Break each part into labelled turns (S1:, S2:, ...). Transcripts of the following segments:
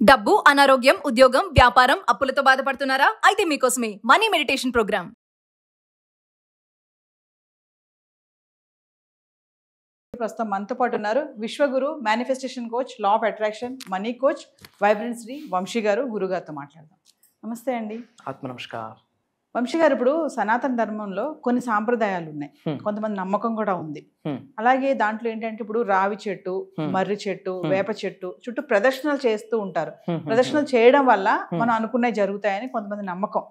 S1: డబ్బు, అనారోగ్యం, ఉద్యోగం, వ్యాపారం, అప్పులతో బాధపడుతున్నారా? అయితే మీకోసమే మనీ మెడిటేషన్ ప్రోగ్రామ్.
S2: ప్రస్తుతం మనతో పాటు ఉన్నారు విశ్వగురు, manifestation coach, law of attraction, money coach, vibrant Shri Vamshi గారు. గురుగారితో మాట్లాడదాం. నమస్తే అండి.
S3: ఆత్మ నమస్కారం.
S2: వంశీ గారు, ఇప్పుడు సనాతన ధర్మంలో కొన్ని సాంప్రదాయాలు ఉన్నాయి, కొంతమంది నమ్మకం కూడా ఉంది. అలాగే దాంట్లో ఏంటంటే ఇప్పుడు రావి చెట్టు, మర్రి చెట్టు, వేప చెట్టు చుట్టూ ప్రదర్శనలు చేస్తూ ఉంటారు. ప్రదర్శనలు చేయడం వల్ల మనం అనుకున్నవి జరుగుతాయని కొంతమంది నమ్మకం.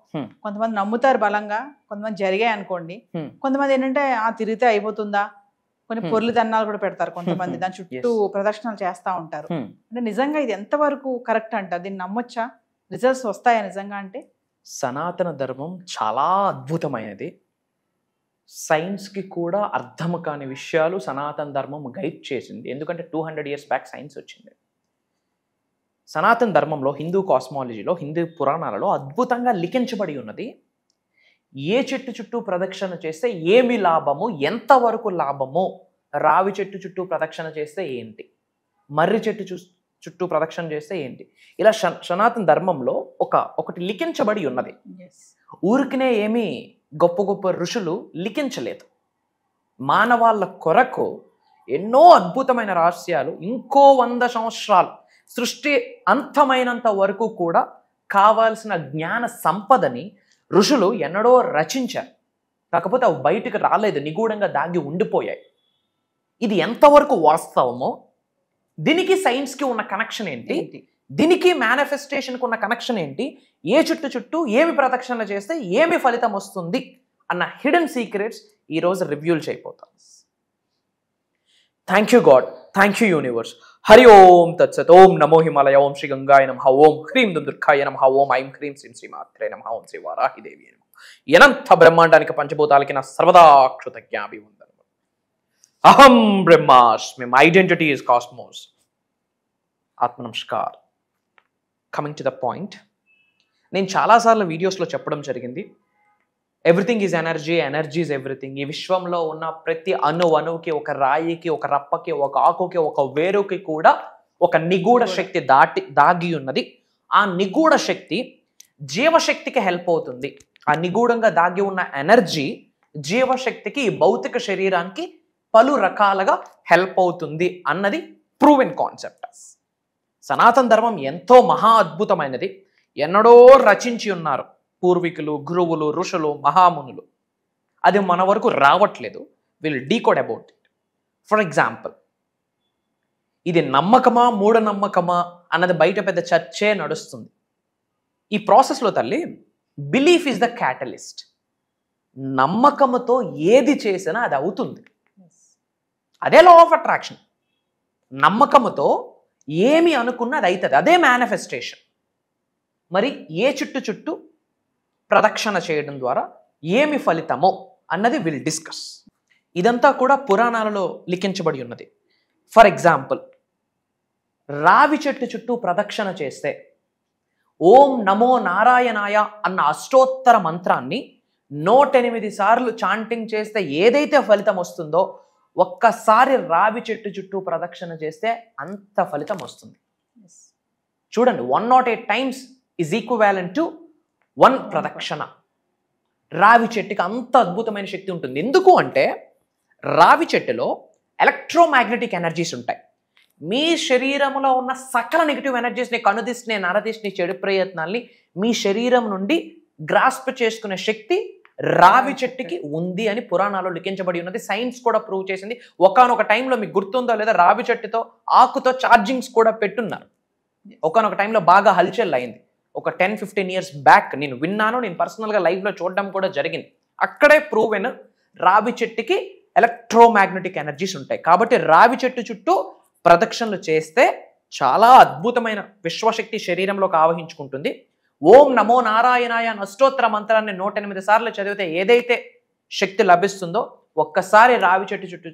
S2: కొంతమంది నమ్ముతారు బలంగా, కొంతమంది జరిగాయి అనుకోండి. కొంతమంది ఏంటంటే తిరిగితే అయిపోతుందా, కొన్ని పొర్లు దన్నాలు కూడా పెడతారు కొంతమంది, దాని చుట్టూ ప్రదర్శనలు చేస్తూ ఉంటారు. అంటే నిజంగా ఇది ఎంతవరకు కరెక్ట్ అంటారు? దీన్ని నమ్మొచ్చా? రిజల్ట్స్ వస్తాయా నిజంగా? అంటే
S3: సనాతన ధర్మం చాలా అద్భుతమైనది. సైన్స్కి కూడా అర్థం కాని విషయాలు సనాతన ధర్మం గైడ్ చేసింది. ఎందుకంటే 200 years బ్యాక్ సైన్స్ వచ్చింది. సనాతన ధర్మంలో, హిందూ కాస్మాలజీలో, హిందూ పురాణాలలో అద్భుతంగా లిఖించబడి ఉన్నది. ఏ చెట్టు చుట్టూ ప్రదక్షిణ చేస్తే ఏమి లాభము, ఎంతవరకు లాభము, రావి చెట్టు చుట్టూ ప్రదక్షిణ చేస్తే ఏంటి, మర్రి చెట్టు చుట్టూ ప్రదక్షిణ చేస్తే ఏంటి, ఇలా సనాతన ధర్మంలో ఒకటి లిఖించబడి ఉన్నది. ఊరికినే ఏమీ గొప్ప గొప్ప ఋషులు లిఖించలేదు. మానవాళ్ళ కొరకు ఎన్నో అద్భుతమైన రహస్యాలు ఇంకో 100 సంవత్సరాలు సృష్టి అంతమైనంత వరకు కూడా కావాల్సిన జ్ఞాన సంపదని ఋషులు ఎన్నడో రచించారు. కాకపోతే అవి బయటకు రాలేదు, నిగూఢంగా దాగి ఉండిపోయాయి. ఇది ఎంతవరకు వాస్తవమో, దీనికి సైన్స్కి ఉన్న కనెక్షన్ ఏంటి, దీనికి మేనిఫెస్టేషన్కి ఉన్న కనెక్షన్ ఏంటి, ఏ చుట్టూ ఏమి ప్రదక్షిణలు చేస్తే ఏమి ఫలితం వస్తుంది అన్న హిడెన్ సీక్రెట్స్ ఈరోజు రివ్యూలు చేయబోతాం. Thank you god, thank you universe. Hari ఓం తత్సత్. ఓం నమో హిమాలయ. ఓం శ్రీ గంగాయ నమః. ఓం హ్రీం దుర్గాయ నమః. ఓం ఐం హ్రీం శ్రీం శ్రీమాత్రే నమః. ఓం శ్రీ వారాహిదేవి నమః. అనంత బ్రహ్మాండానికి పంచభూతాలకి నా సర్వదా కృతజ్ఞాభివందనములు. అహం బ్రహ్మాస్మి. My identity is cosmos. ఆత్మ నమస్కార్. కమింగ్ టు ద పాయింట్, నేను చాలాసార్లు వీడియోస్లో చెప్పడం జరిగింది, everything is energy, energy is everything. ఈ విశ్వంలో ఉన్న ప్రతి అణువుకి, ఒక రాయికి, ఒక రప్పకి, ఒక ఆకుకి, ఒక వేరుకి కూడా ఒక నిగూఢ శక్తి దాగి ఉన్నది. ఆ నిగూఢ శక్తి జీవశక్తికి హెల్ప్ అవుతుంది. ఆ నిగూఢంగా దాగి ఉన్న ఎనర్జీ జీవశక్తికి, భౌతిక శరీరానికి పలు రకాలుగా హెల్ప్ అవుతుంది అన్నది ప్రూవెన్ కాన్సెప్ట్. సనాతన ధర్మం ఎంతో మహా అద్భుతమైనది. ఎన్నడో రచించి ఉన్నారు పూర్వీకులు, గురువులు, ఋషులు, మహామునులు. అది మన వరకు రావట్లేదు. Will decode about it. For example, ఇది నమ్మకమా మూఢనమ్మకమా అన్నది బయట పెద్ద చర్చే నడుస్తుంది. ఈ ప్రాసెస్లో తల్లి, బిలీఫ్ ఈజ్ ద క్యాటలిస్ట్. నమ్మకంతో ఏది చేసినా అది అవుతుంది. అదే లా ఆఫ్ అట్రాక్షన్. నమ్మకంతో ఏమి అనుకున్నా అది అవుతుంది. అదే మేనిఫెస్టేషన్. మరి ఏ చుట్టూ ప్రదక్షిణ చేయడం ద్వారా ఏమి ఫలితమో అన్నది విల్ డిస్కస్. ఇదంతా కూడా పురాణాలలో లిఖించబడి ఉన్నది. ఫర్ ఎగ్జాంపుల్, రావి చెట్టు చుట్టూ ప్రదక్షిణ చేస్తే ఓం నమో నారాయణాయ అన్న అష్టోత్తర మంత్రాన్ని 108 సార్లు చాంటింగ్ చేస్తే ఏదైతే ఫలితం వస్తుందో, ఒక్కసారి రావి చెట్టు చుట్టూ ప్రదక్షిణ చేస్తే అంత ఫలితం వస్తుంది. చూడండి, 108 times ఈజ్ ఈక్వాలెంట్ టు 1 ప్రదక్షిణ. రావి చెట్టుకి అంత అద్భుతమైన శక్తి ఉంటుంది. ఎందుకు అంటే రావి చెట్టులో ఎలక్ట్రోమాగ్నెటిక్ ఎనర్జీస్ ఉంటాయి. మీ శరీరంలో ఉన్న సకల నెగిటివ్ ఎనర్జీస్ని, కనుదిష్ని, నరదిష్ని, చెడు ప్రయత్నాల్ని మీ శరీరం నుండి గ్రాస్ప్ చేసుకునే శక్తి రావి చెట్టుకి ఉంది అని పురాణాల్లో లిఖించబడి ఉన్నది. సైన్స్ కూడా ప్రూవ్ చేసింది. ఒకానొక టైంలో మీకు గుర్తుందో లేదా, రావి చెట్టుతో ఆకుతో ఛార్జింగ్స్ కూడా పెట్టున్నారు. ఒకానొక టైంలో బాగా హల్చల్ అయింది. ఒక 10-15 years బ్యాక్ నేను విన్నాను. నేను పర్సనల్గా లైవ్లో చూడడం కూడా జరిగింది. అక్కడే ప్రూవెన్ రావి చెట్టుకి ఎలక్ట్రోమాగ్నెటిక్ ఎనర్జీస్ ఉంటాయి. కాబట్టి రావి చెట్టు చుట్టూ ప్రదక్షిణలు చేస్తే చాలా అద్భుతమైన విశ్వశక్తి శరీరంలోకి ఆవహించుకుంటుంది. ఓం నమో నారాయణాయ అన్న అష్టోత్తర మంత్రాన్ని 108 సార్లు చదివితే ఏదైతే శక్తి లభిస్తుందో, ఒక్కసారి రావి చెట్టు చుట్టూ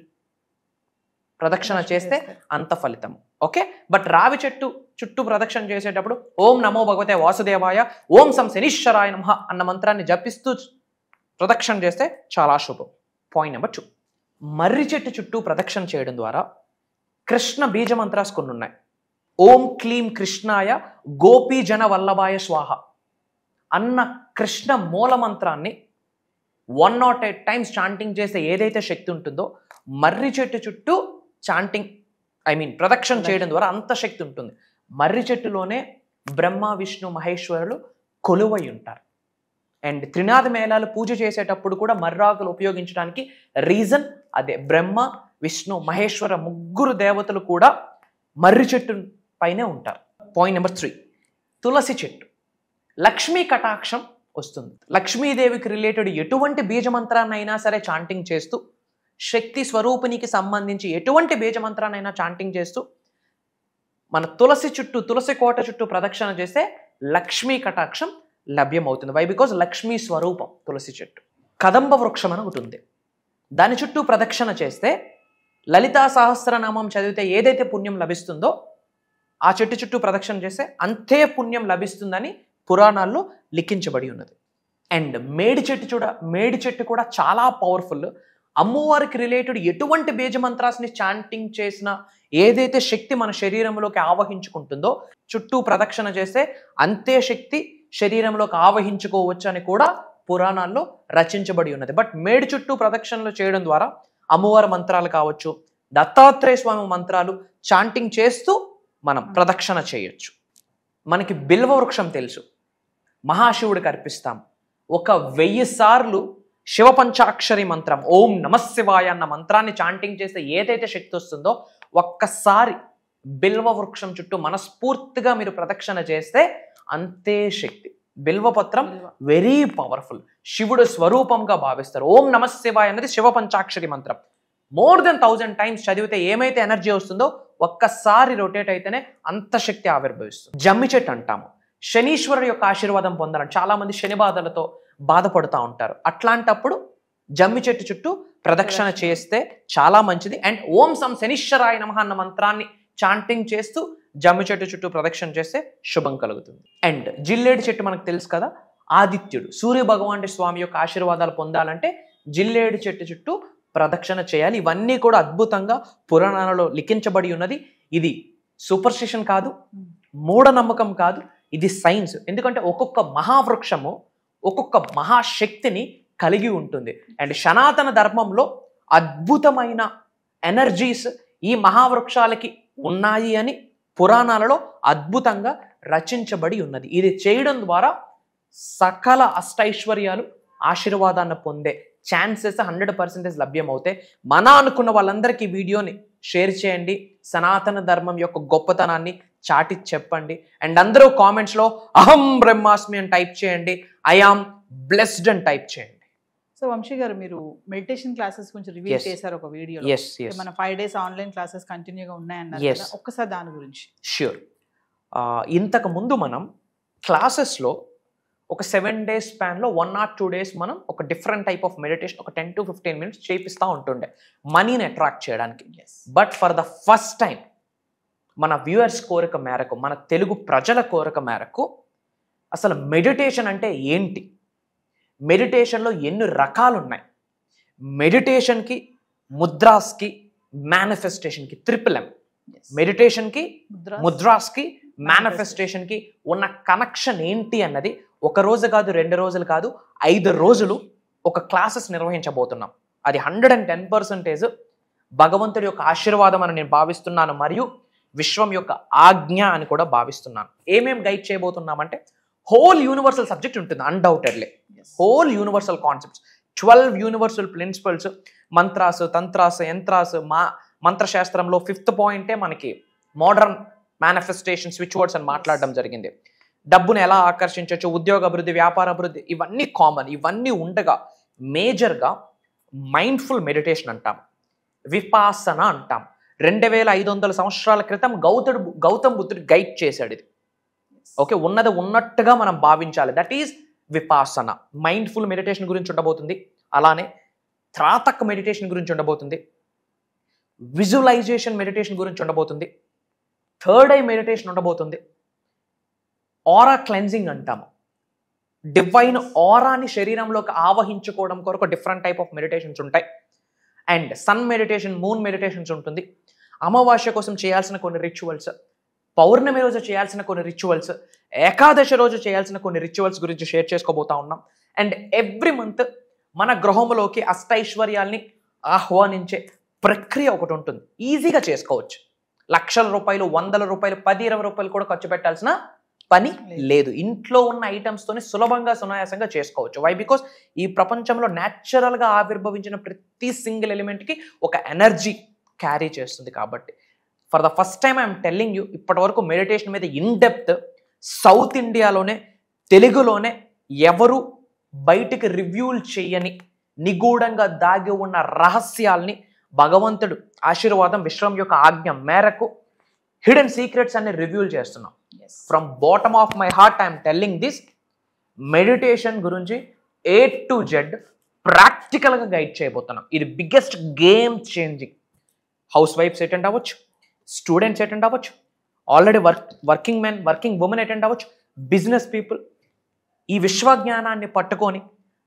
S3: ప్రదక్షిణ చేస్తే అంత ఫలితం. ఓకే, బట్ రావి చెట్టు చుట్టూ ప్రదక్షిణ చేసేటప్పుడు ఓం నమో భగవతే వాసుదేవాయ, ఓం సం శనీశ్వరాయ నమః అన్న మంత్రాన్ని జపిస్తూ ప్రదక్షిణ చేస్తే చాలా శుభం. పాయింట్ నెంబర్ 2, మర్రి చెట్టు చుట్టూ ప్రదక్షిణ చేయడం ద్వారా కృష్ణ బీజ మంత్రాస్ కొన్ని ఉన్నాయి. ఓం క్లీం కృష్ణాయ గోపీ జన వల్లభాయ స్వాహ అన్న కృష్ణ మూల మంత్రాన్ని 108 టైమ్స్ చాంటింగ్ చేసే ఏదైతే శక్తి ఉంటుందో మర్రి చెట్టు చుట్టూ చాంటింగ్ ప్రదక్షిణ చేయడం ద్వారా అంత శక్తి ఉంటుంది. మర్రి చెట్టులోనే బ్రహ్మ విష్ణు మహేశ్వరులు కొలువై ఉంటారు. అండ్ త్రినాథ మేళాలు పూజ చేసేటప్పుడు కూడా మర్రాకులు ఉపయోగించడానికి రీజన్ అదే. బ్రహ్మ విష్ణు మహేశ్వర ముగ్గురు దేవతలు కూడా మర్రి చెట్టు పైనే ఉంటారు. పాయింట్ నెంబర్ 3, తులసి చెట్టు. లక్ష్మీ కటాక్షం వస్తుంది. లక్ష్మీదేవికి రిలేటెడ్ ఎటువంటి బీజమంత్రాన్నైనా సరే చాంటింగ్ చేస్తూ, శక్తి స్వరూపిణికి సంబంధించి ఎటువంటి బీజమంత్రాన్నైనా చాంటింగ్ చేస్తూ మన తులసి చుట్టూ, తులసి కోట చుట్టూ ప్రదక్షిణ చేస్తే లక్ష్మీ కటాక్షం లభ్యమవుతుంది. వై? బికాజ్ లక్ష్మీ స్వరూపం తులసి చెట్టు. కదంబ వృక్షం అని ఒకటి ఉంది. దాని చుట్టూ ప్రదక్షిణ చేస్తే లలితా సహస్రనామం చదివితే ఏదైతే పుణ్యం లభిస్తుందో ఆ చెట్టు చుట్టూ ప్రదక్షిణ చేస్తే అంతే పుణ్యం లభిస్తుందని పురాణాల్లో లిఖించబడి ఉన్నది. అండ్ మేడి చెట్టు కూడా చాలా పవర్ఫుల్. అమ్మవారికి రిలేటెడ్ ఎటువంటి బీజమంత్రాన్ని చాంటింగ్ చేసినా ఏదైతే శక్తి మన శరీరంలోకి ఆవహించుకుంటుందో చుట్టూ ప్రదక్షిణ చేస్తే అంతే శక్తి శరీరంలోకి ఆవహించుకోవచ్చు అని కూడా పురాణాల్లో రచించబడి ఉన్నది. బట్ మేడి చుట్టూ ప్రదక్షిణలు చేయడం ద్వారా అమ్మవారి మంత్రాలు కావచ్చు, దత్తాత్రేయ స్వామి మంత్రాలు చాంటింగ్ చేస్తూ మనం ప్రదక్షిణ చేయొచ్చు. మనకి బిల్వ వృక్షం తెలుసు, మహాశివుడికి అర్పిస్తాం. 1000 సార్లు శివ పంచాక్షరి మంత్రం ఓం నమశివాయ అన్న మంత్రాన్ని చాంటింగ్ చేస్తే ఏదైతే శక్తి వస్తుందో ఒక్కసారి బిల్వ వృక్షం చుట్టూ మనస్ఫూర్తిగా మీరు ప్రదక్షిణ చేస్తే అంతే శక్తి. బిల్వపత్రం వెరీ పవర్ఫుల్, శివుడు స్వరూపంగా భావిస్తారు. ఓం నమశివాయ అన్నది శివ పంచాక్షరి మంత్రం. మోర్ దెన్ 1000 టైమ్స్ చదివితే ఏమైతే ఎనర్జీ వస్తుందో ఒక్కసారి రొటేట్ అయితేనే అంత శక్తి ఆవిర్భవిస్తుంది. జమ్మి చెట్టు అంటాము. శనీశ్వరుడు యొక్క ఆశీర్వాదం పొందాలని చాలా మంది శని బాధలతో బాధపడుతూ ఉంటారు. అట్లాంటప్పుడు జమ్మి చెట్టు చుట్టూ ప్రదక్షిణ చేస్తే చాలా మంచిది. అండ్ ఓం సం శనీశ్వరాయ నమః అన్న మంత్రాన్ని చాంటింగ్ చేస్తూ జమ్మి చెట్టు చుట్టూ ప్రదక్షిణ చేస్తే శుభం కలుగుతుంది. అండ్ జిల్లేడు చెట్టు మనకు తెలుసు కదా, ఆదిత్యుడు సూర్య భగవానుడి స్వామి యొక్క ఆశీర్వాదాలు పొందాలంటే జిల్లేడు చెట్టు చుట్టూ ప్రదక్షిణ చేయాలి. ఇవన్నీ కూడా అద్భుతంగా పురాణాలలో లిఖించబడి ఉన్నది. ఇది సూపర్స్టిషన్ కాదు, మూఢనమ్మకం కాదు, ఇది సైన్స్. ఎందుకంటే ఒక్కొక్క మహావృక్షము ఒక్కొక్క మహాశక్తిని కలిగి ఉంటుంది. అండ్ సనాతన ధర్మంలో అద్భుతమైన ఎనర్జీస్ ఈ మహావృక్షాలకి ఉన్నాయి అని పురాణాలలో అద్భుతంగా రచించబడి ఉన్నది. ఇది చేయడం ద్వారా సకల అష్టైశ్వర్యాలు ఆశీర్వాదాన్ని పొందే ఛాన్సెస్ 100% లభ్యమవుతాయి. మన అనుకున్న వాళ్ళందరికీ వీడియోని షేర్ చేయండి. సనాతన ధర్మం యొక్క గొప్పతనాన్ని చాటి చెప్పండి. అండ్ అందరూ కామెంట్స్లో అహం బ్రహ్మాస్మి అని టైప్ చేయండి, ఐ ఆమ్ బ్లెస్డ్ అని టైప్ చేయండి.
S2: సో వంశీ గారు, మీరు మెడిటేషన్ క్లాసెస్ గురించి రివ్యూ చేశారు ఒక వీడియోలో. మన 5 days ఆన్లైన్ క్లాసెస్ కంటిన్యూగా ఉన్నాయన్నారు కదా, ఒక్కసారి దాని గురించి.
S3: ష్యూర్. ఇంతకు ముందు మనం క్లాసెస్లో ఒక 7 days స్పాన్లో 1 or 2 days మనం ఒక డిఫరెంట్ టైప్ ఆఫ్ మెడిటేషన్ ఒక 10 to 15 minutes చేపిస్తూ ఉంటుండే మనీని అట్రాక్ట్ చేయడానికి. But for the first time మన వ్యూవర్స్ కోరిక మేరకు, మన తెలుగు ప్రజల కోరిక మేరకు అసలు మెడిటేషన్ అంటే ఏంటి, మెడిటేషన్లో ఎన్ని రకాలు ఉన్నాయి, మెడిటేషన్కి, ముద్రాస్కి, మేనిఫెస్టేషన్కి, MMM. మెడిటేషన్కి, ముద్రాస్కి, మేనిఫెస్టేషన్కి ఉన్న కనెక్షన్ ఏంటి అన్నది ఒక రోజు కాదు, 2 రోజులు కాదు, 5 రోజులు ఒక క్లాసెస్ నిర్వహించబోతున్నాం. అది 110% భగవంతుడి యొక్క ఆశీర్వాదం అని నేను భావిస్తున్నాను, మరియు విశ్వం యొక్క ఆజ్ఞ అని కూడా భావిస్తున్నాను. ఏమేం గైడ్ చేయబోతున్నామంటే హోల్ యూనివర్సల్ సబ్జెక్ట్ ఉంటుంది. Undoubtedly whole universal concepts, 12 universal principles, mantras, tantras, yantras. మంత్రశాస్త్రంలో 5th పాయింటే మనకి మోడర్న్ మేనిఫెస్టేషన్ స్విచ్ వర్డ్స్ అని మాట్లాడడం జరిగింది. డబ్బును ఎలా ఆకర్షించవచ్చు, ఉద్యోగ అభివృద్ధి, వ్యాపార అభివృద్ధి, ఇవన్నీ కామన్. ఇవన్నీ ఉండగా మేజర్గా మైండ్ఫుల్ మెడిటేషన్ అంటాం, విపాసన అంటాం. 2500 సంవత్సరాల క్రితం గౌతమ్ బుద్ధుడు గైడ్ చేశాడు ఇది. ఓకే, ఉన్నది ఉన్నట్టుగా మనం భావించాలి. That is Vipassana. Mindful meditation గురించి ఉండబోతుంది. అలానే త్రాతక్ మెడిటేషన్ గురించి ఉండబోతుంది, విజువలైజేషన్ మెడిటేషన్ గురించి ఉండబోతుంది, థర్డ్ ఐ మెడిటేషన్ ఉండబోతుంది, ఆరా క్లెన్జింగ్ అంటాము. డివైన్ ఆరాని శరీరంలోకి ఆవహించుకోవడం కొరకు డిఫరెంట్ టైప్ ఆఫ్ మెడిటేషన్స్ ఉంటాయి. And sun meditation, moon meditations ఉంటుంది. అమావాస్య కోసం చేయాల్సిన కొన్ని రిచువల్స్, పౌర్ణమి రోజు చేయాల్సిన కొన్ని రిచువల్స్, ఏకాదశి రోజు చేయాల్సిన కొన్ని రిచువల్స్ గురించి షేర్ చేసుకోబోతా ఉన్నాం. అండ్ ఎవ్రీ మంత్ మన గృహంలోకి అష్టైశ్వర్యాల్ని ఆహ్వానించే ప్రక్రియ ఒకటి ఉంటుంది. ఈజీగా చేసుకోవచ్చు. లక్షల రూపాయలు, 100 రూపాయలు, 10-20 రూపాయలు కూడా ఖర్చు పెట్టాల్సిన పని లేదు. ఇంట్లో ఉన్న ఐటమ్స్తోనే సులభంగా సునాయాసంగా చేసుకోవచ్చు. వై? బికాస్ ఈ ప్రపంచంలో న్యాచురల్గా ఆవిర్భవించిన ప్రతి సింగిల్ ఎలిమెంట్కి ఒక ఎనర్జీ క్యారీ చేస్తుంది. కాబట్టి for the first time I'm telling you, ఇప్పటి వరకు మెడిటేషన్ మీద ఇన్ డెప్త్ సౌత్ ఇండియాలోనే, తెలుగులోనే ఎవరు బయటికి రివ్యూలు చేయని నిగూఢంగా దాగి ఉన్న రహస్యాల్ని భగవంతుడు ఆశీర్వాదం, విశ్వం యొక్క ఆజ్ఞ మేరకు హిడెన్ సీక్రెట్స్ అన్ని రివ్యూలు చేస్తున్నాం. From bottom of my heart I'm telling this. Meditation గురించి A to Z ప్రాక్టికల్గా గైడ్ చేయబోతున్నాం. ఇది బిగ్గెస్ట్ గేమ్ చేంజింగ్. హౌస్ వైఫ్స్ అటెండ్ అవ్వచ్చు, స్టూడెంట్స్ అటెండ్ అవ్వచ్చు, already working men, working women attend అవ్వచ్చు, బిజినెస్ పీపుల్. ఈ విశ్వజ్ఞానాన్ని పట్టుకొని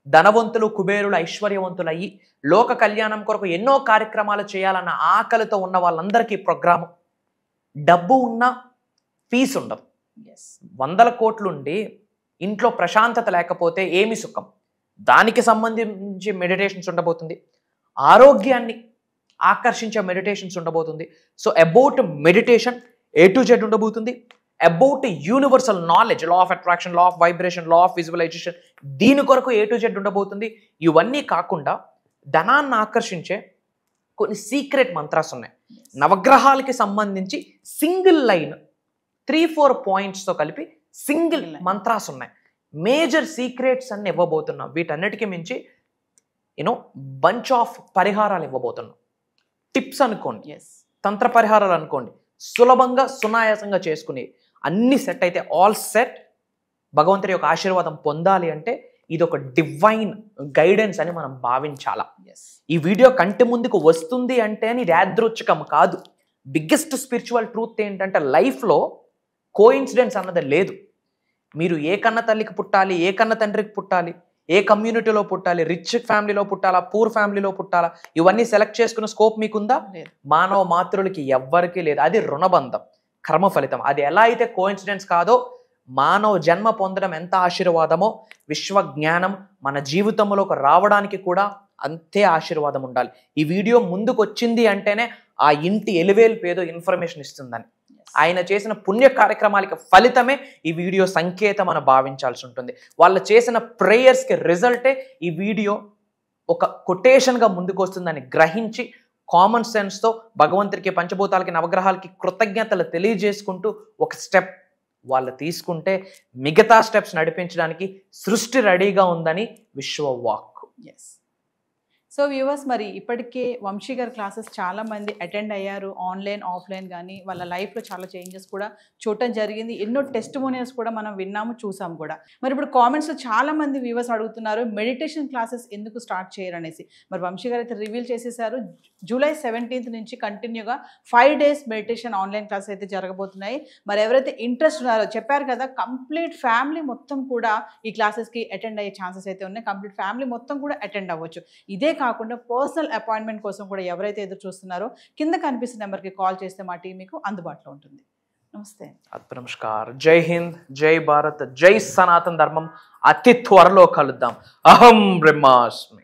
S3: ధనవంతులు, కుబేరులు, ఐశ్వర్యవంతులు అయ్యి లోక కళ్యాణం కొరకు ఎన్నో కార్యక్రమాలు చేయాలన్న ఆకలితో ఉన్న వాళ్ళందరికీ ప్రోగ్రాము. డబ్బు ఉన్నా పీస్ ఉండదు. 100 కోట్లుండి ఇంట్లో ప్రశాంతత లేకపోతే ఏమి సుఖం? దానికి సంబంధించి మెడిటేషన్స్ ఉండబోతుంది. ఆరోగ్యాన్ని ఆకర్షించే మెడిటేషన్స్ ఉండబోతుంది. So about meditation A to Z ఉండబోతుంది. About universal knowledge, law of attraction, law of vibration, law of visualisation, దీని కొరకు A to Z ఉండబోతుంది. ఇవన్నీ కాకుండా ధనాన్ని ఆకర్షించే కొన్ని సీక్రెట్ మంత్రాస్ ఉన్నాయి. నవగ్రహాలకి సంబంధించి సింగిల్ లైన్ 3-4 పాయింట్స్తో కలిపి సింగిల్ మంత్రాస్ ఉన్నాయి. మేజర్ సీక్రెట్స్ అన్ని ఇవ్వబోతున్నాం. వీటన్నిటికీ మించి బంచ్ ఆఫ్ పరిహారాలు ఇవ్వబోతున్నాం. టిప్స్ అనుకోండి, తంత్ర పరిహారాలు అనుకోండి, సులభంగా సునాయాసంగా చేసుకుని అన్ని సెట్ అయితే ఆల్ సెట్. భగవంతుడి యొక్క ఆశీర్వాదం పొందాలి అంటే ఇది ఒక డివైన్ గైడెన్స్ అని మనం భావించాలా. ఈ వీడియో కంటి ముందుకు వస్తుంది అంటే అని యాదృచ్ఛికం కాదు. బిగ్గెస్ట్ స్పిరిచువల్ ట్రూత్ ఏంటంటే లైఫ్లో కోఇన్సిడెన్స్ అన్నది లేదు. మీరు ఏ కన్న తల్లికి పుట్టాలి, ఏ కన్న తండ్రికి పుట్టాలి, ఏ కమ్యూనిటీలో పుట్టాలి, రిచ్ ఫ్యామిలీలో పుట్టాలా, పూర్ ఫ్యామిలీలో పుట్టాలా, ఇవన్నీ సెలెక్ట్ చేసుకున్న స్కోప్ మీకుందా? మానవ మాతృలకి ఎవ్వరికీ లేదు. అది రుణబంధం, కర్మ ఫలితం. అది ఎలా అయితే కోఇన్సిడెన్స్ కాదో, మానవ జన్మ పొందడం ఎంత ఆశీర్వాదమో, విశ్వ జ్ఞానం మన జీవితంలోకి రావడానికి కూడా అంతే ఆశీర్వాదం ఉండాలి. ఈ వీడియో ముందుకు వచ్చింది అంటేనే ఆ ఇంటి ఎలివేల్పు ఏదో ఇన్ఫర్మేషన్ ఇస్తుందని. ఆయన చేసిన పుణ్య కార్యక్రమాలకి ఫలితమే ఈ వీడియో సంకేతం అని భావించాల్సి ఉంటుంది. వాళ్ళు చేసిన ప్రేయర్స్కి రిజల్టే ఈ వీడియో ఒక కొటేషన్గా ముందుకు వస్తుందని గ్రహించి కామన్ సెన్స్తో భగవంతుడికి, పంచభూతాలకి, నవగ్రహాలకి కృతజ్ఞతలు తెలియజేసుకుంటూ ఒక స్టెప్ వాళ్ళు తీసుకుంటే మిగతా స్టెప్స్ నడిపించడానికి సృష్టి రెడీగా ఉందని విశ్వవాక్.
S2: సో వ్యూవర్స్, మరి ఇప్పటికే వంశీ గారి క్లాసెస్ చాలామంది అటెండ్ అయ్యారు, ఆన్లైన్ ఆఫ్లైన్. కానీ వాళ్ళ లైఫ్లో చాలా చేంజెస్ కూడా చూడటం జరిగింది. ఎన్నో టెస్టిమోనియల్స్ కూడా మనం విన్నాము, చూసాము కూడా. మరి ఇప్పుడు కామెంట్స్లో చాలామంది వ్యూవర్స్ అడుగుతున్నారు మెడిటేషన్ క్లాసెస్ ఎందుకు స్టార్ట్ చేయరనేసి. మరి వంశీ గారు అయితే రివీల్ చేసేసారు. జూలై 17th నుంచి కంటిన్యూగా 5 days మెడిటేషన్ ఆన్లైన్ క్లాసెస్ అయితే జరగబోతున్నాయి. మరి ఎవరైతే ఇంట్రెస్ట్ ఉన్నారో చెప్పారు కదా, కంప్లీట్ ఫ్యామిలీ మొత్తం కూడా ఈ క్లాసెస్కి అటెండ్ అయ్యే ఛాన్సెస్ అయితే ఉన్నాయి. కంప్లీట్ ఫ్యామిలీ మొత్తం కూడా అటెండ్ అవ్వచ్చు. ఇదే కాకుండా పర్సనల్ అపాయింట్మెంట్ కోసం కూడా ఎవరైతే ఎదురు చూస్తున్నారో కింద కనిపిస్తున్న నెంబర్కి కాల్ చేస్తే మా టీం మీకు అందుబాటులో ఉంటుంది. నమస్తే,
S3: నమస్కార్. జై హింద్, జై భారత్, జై సనాతన ధర్మం. అతి త్వరలో కలుద్దాం. అహం బ్రహ్మాస్మి.